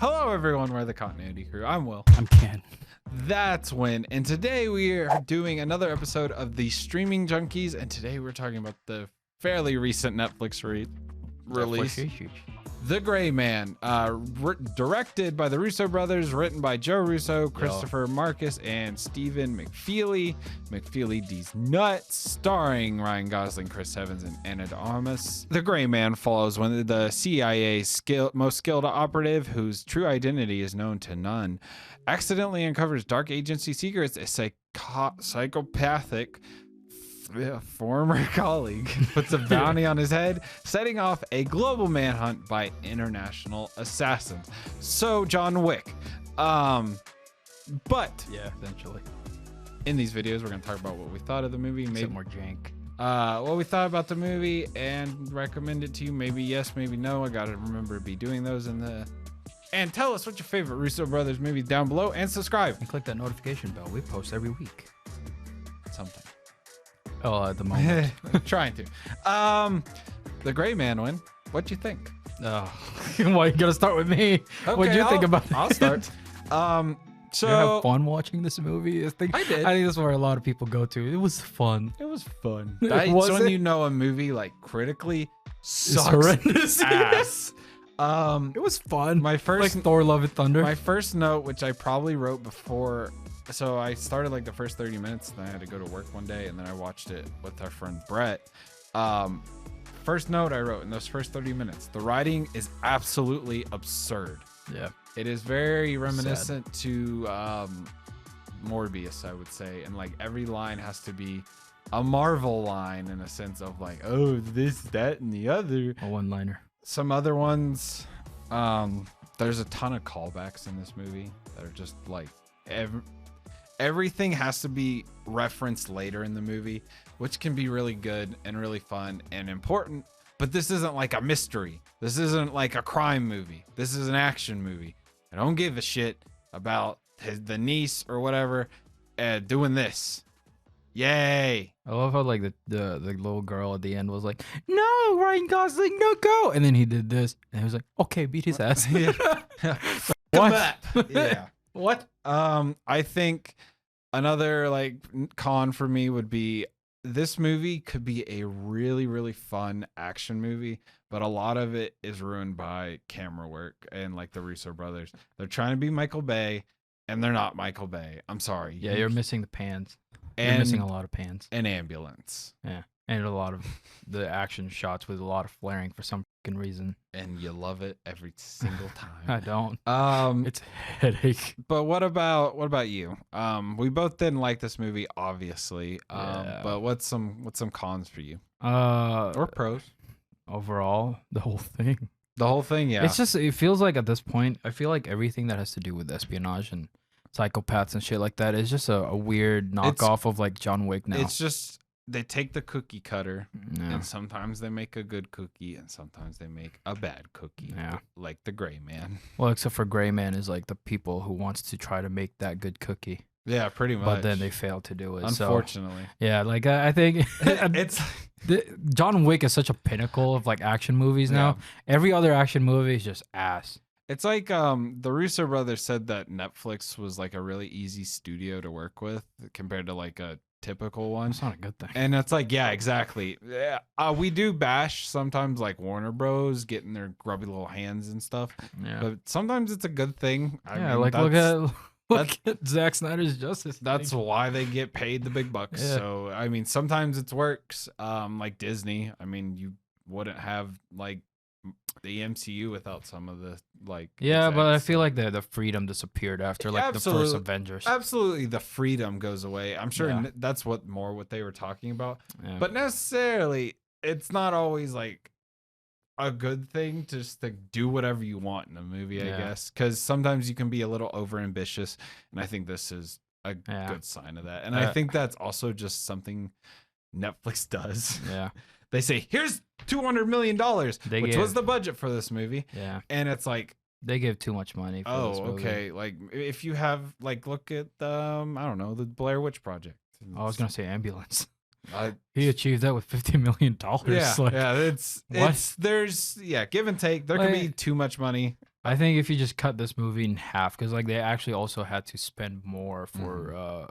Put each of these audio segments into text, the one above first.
Hello, everyone. We're the Continuity Crew. I'm Will. I'm Ken. That's Win. And today we are doing another episode of the Streaming Junkies. And today we're talking about the fairly recent Netflix release, The Gray Man, directed by the Russo brothers, written by Joe Russo, Christopher Marcus, and Stephen McFeely. McFeely D's Nuts, starring Ryan Gosling, Chris Evans, and Ana de Armas. The Gray Man follows one of the CIA's most skilled operative, whose true identity is known to none, accidentally uncovers dark agency secrets. A psychopathic former colleague puts a bounty on his head, setting off a global manhunt by international assassins. So John Wick. But yeah, essentially. In these videos, we're gonna talk about what we thought of the movie, maybe more jank. What we thought about the movie, and recommend it to you. Maybe yes, maybe no. I gotta remember to be doing those in the. And tell us what your favorite Russo brothers movie down below, and subscribe. And click that notification bell. We post every week. Something. Oh, at the moment. Trying to. The Gray Man win. What'd you think? Oh, well, you gotta start with me. Okay, What'd you think about it? I'll start. Did you have fun watching this movie? I did. I think that's where a lot of people go to. It was fun. It was fun. Was That's when it? you know a movie like critically It's sucks horrendous. ass. It was fun. My first like Thor: Love and Thunder. My first note, which I probably wrote before, so I started like the first 30 minutes, and I had to go to work one day, and then I watched it with our friend Brett. First note I wrote in those first 30 minutes, the writing is absolutely absurd. Yeah. It is very reminiscent to Morbius, I would say, and like every line has to be a Marvel line in a sense of like, oh, this, that, and the other. A one-liner. Some other ones, there's a ton of callbacks in this movie that are just like everything has to be referenced later in the movie, which can be really good and really fun and important. But this isn't like a mystery. This isn't like a crime movie. This is an action movie. I don't give a shit about the niece or whatever doing this. Yay. I love how like the little girl at the end was like, no, Ryan Gosling, no go. And then he did this and he was like, okay, beat his ass. Yeah. What? Yeah. What? I think another like con for me would be this movie could be a really, really fun action movie, but a lot of it is ruined by camera work and like the Russo brothers. They're trying to be Michael Bay and they're not Michael Bay. I'm sorry. Yeah, you're missing the pans. You're And missing a lot of pans. an ambulance. Yeah. And a lot of the action shots with a lot of flaring for some fucking reason. And you love it every single I time. don't. It's a headache. But what about you? We both didn't like this movie, obviously. Yeah. But what's some cons for you? Or Or pros? overall, the whole thing. The whole thing, yeah. It's just, it feels like at this point, I feel like everything that has to do with espionage and psychopaths and shit like that is just a weird knockoff of like John Wick now. It's just they take the cookie cutter, Yeah. and sometimes they make a good cookie, and sometimes they make a bad cookie. Yeah. Like the Gray Man. Well, except for Gray Man is like the people who wants to try to make that good cookie, Yeah, pretty much. but then they fail to do it. Unfortunately. So, yeah, like I think It's John Wick is such a pinnacle of like action movies now. Every other action movie is just ass. It's like the Russo brothers said that Netflix was like a really easy studio to work with compared to like a typical one. It's not a good thing. And it's like, yeah, exactly. Yeah, we do bash sometimes like Warner Bros. Getting their grubby little hands and stuff. Yeah, But sometimes it's a good thing. I mean, like that's- look at Zack Snyder's Justice. That's League. why they get paid the big bucks. Yeah. So I mean, sometimes it works. Like Disney. I mean, you wouldn't have like the MCU without some of the like. Yeah, but I execs. feel like the freedom disappeared after like the Absolutely. first Avengers. Absolutely, the freedom goes away. I'm sure Yeah. that's what they were talking about. Yeah. But necessarily, it's not always like a good thing just to do whatever you want in a movie, I Yeah. guess, because sometimes you can be a little over ambitious, and I think this is a Yeah. good sign of that. And I think that's also just something Netflix does. Yeah, They say, "Here's $200 million," They which gave- was the budget for this movie, yeah. and it's like, They give too much money for this oh, movie. okay. Like if you have like look at I don't know, the Blair Witch Project. I was gonna say ambulance. I, He achieved that with $50 million. yeah, Like, yeah. It's what? there's give and take. There could be Like- too much money. I think if you just cut this movie in half, because like they actually also had to spend more for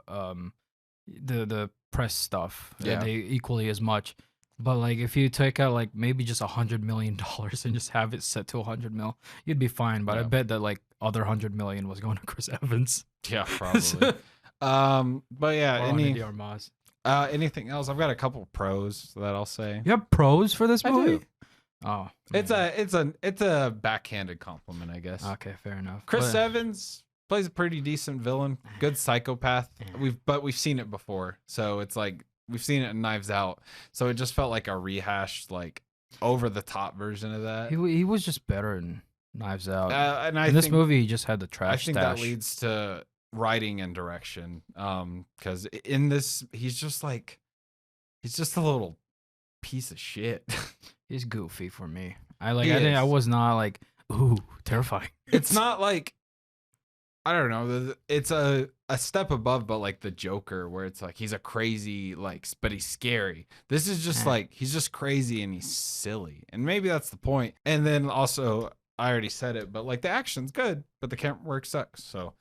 the press stuff. Yeah. They equally as much. But like if you take out like maybe just $100 million and just have it set to 100 mil, you'd be fine. But I bet that like other 100 million was going to Chris Evans. Yeah, probably. But yeah, anything else? I've got a couple pros that I'll say. You have pros for this I movie? do. Oh, it's a backhanded compliment, I guess. Okay, fair enough. Chris Evans plays a pretty decent villain, good psychopath. We've seen it before, so it's like we've seen it in Knives Out. So it just felt like a rehashed, like over the top version of that. He was just better in Knives Out. And in this movie, he just had the trash. I think that leads to writing and direction. Because in this, he's just a little piece of shit. He's goofy for me. I was not like, ooh, terrifying. It's not like, I don't know. It's a step above, but like the Joker, where it's like he's a crazy, like, but he's scary. This is just like he's just crazy and he's silly, and maybe that's the point. And then also, I already said it, but like the action's good, but the camera work sucks. So,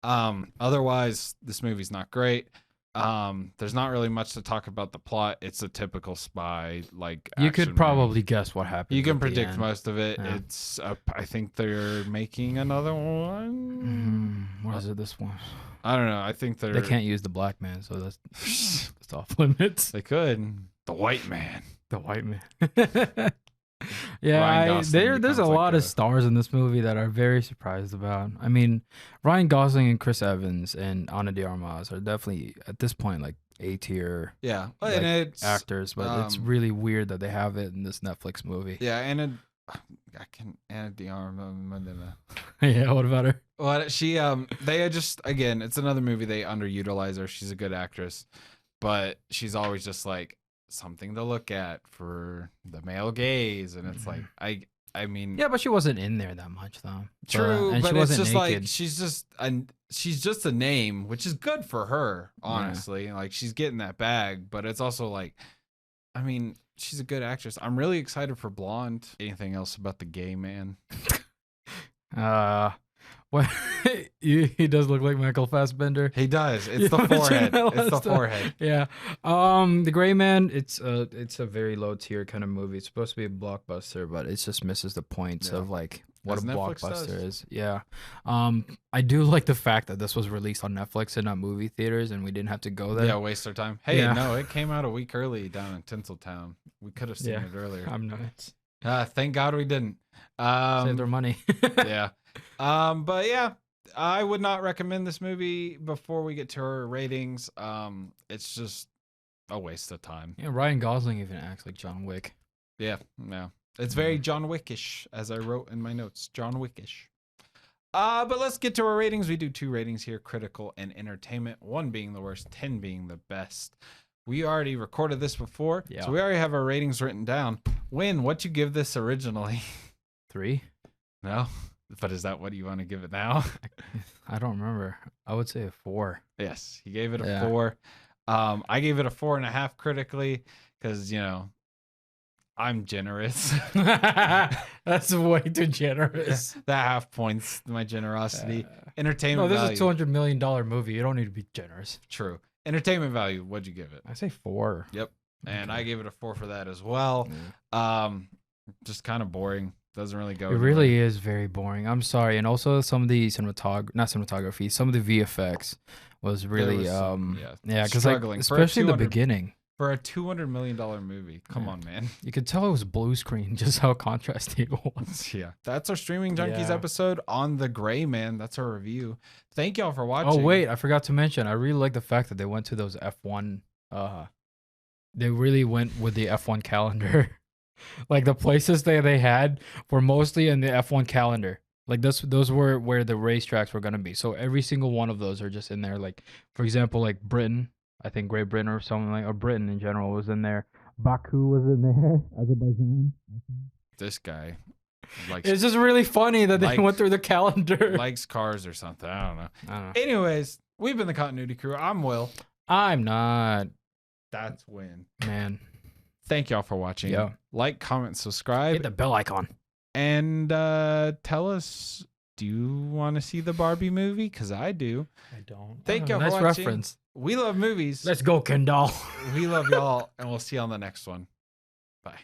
otherwise, this movie's not great. There's not really much to talk about the plot. It's a typical spy, like, you could probably guess what happened. You can predict most of it. Yeah. It's I think they're making another one. What is it? This one? I don't know. I think they can't use the black man, so that's off limits. They could. The white man. The white man. Yeah, there's a lot of stars in this movie that are very surprised about. I mean, Ryan Gosling and Chris Evans and Ana de Armas are definitely at this point like A tier. Yeah, like, and it's actors, but it's really weird that they have it in this Netflix movie. Yeah, Ana de Armas. Yeah, what about her? Well, they just, again, it's another movie they underutilize her. She's a good actress, but she's always just like something to look at for the male gaze, and it's like I mean, yeah, but she wasn't in there that much though. True, and but she wasn't it's just naked. like she's just a name, which is good for her, honestly. Like she's getting that bag, but it's also like, I mean, she's a good actress. I'm really excited for Blonde. Anything else about the gay man? What he does look like Michael Fassbender. He does. It's the forehead. It's the forehead. Yeah. The Gray Man. It's a very low tier kind of movie. It's supposed to be a blockbuster, but it just misses the points of like what As a Netflix blockbuster is. Yeah. I do like the fact that this was released on Netflix and not movie theaters, and we didn't have to go there. Yeah, waste our time. Hey, no, it came out a week early down in Tinseltown. We could have seen it earlier. I'm nuts. Thank God we didn't. Saved our money. Yeah. But yeah, I would not recommend this movie before we get to our ratings. It's just a waste of time. Yeah, Ryan Gosling even acts like John Wick. Yeah, no. It's very John Wickish, as I wrote in my notes. John Wickish. But let's get to our ratings. We do 2 ratings here, critical and entertainment. 1 being the worst, 10 being the best. We already recorded this before, so we already have our ratings written down. What'd you give this originally? 3? No? But is that what you want to give it now? I don't remember. I would say a 4. Yes, he gave it a 4. I gave it a 4.5 critically because, you know, I'm generous. That's way too generous. That half points my generosity. Entertainment value. No, this is a $200 million movie. You don't need to be generous. True. Entertainment value, what'd you give it? I say 4. Yep. And I gave it a 4 for that as well. Just kind of boring. Doesn't really go. It really is very boring. I'm sorry. And also some of the some of the VFX was really because like, especially the beginning. For a $200 million movie. Come on, man. You could tell it was blue screen, just how contrasty it was. Yeah. That's our Streaming Junkies episode on The Gray Man. That's our review. Thank y'all for watching. Oh, wait. I forgot to mention. I really like the fact that they went to those F1. They really went with the F1 calendar. Like the places they had were mostly in the F1 calendar. Like those were where the racetracks were going to be. So every single one of those are just in there. Like, for example, like Britain. I think Great Britain or something like, or Britain in general was in there. Baku was in there. Azerbaijan. This guy likes. It's just really funny that they went through the calendar. Likes cars or something. I don't know. Anyways, we've been the Continuity Crew. I'm Will. I'm not. That's Win. Man. Thank y'all for watching. Like, comment, subscribe. Hit the bell icon. And tell us, do you want to see the Barbie movie? Because I do. I don't. Thank you for Nice watching. reference. We love movies. Let's go, Kendall. We love y'all, and we'll see you on the next one. Bye.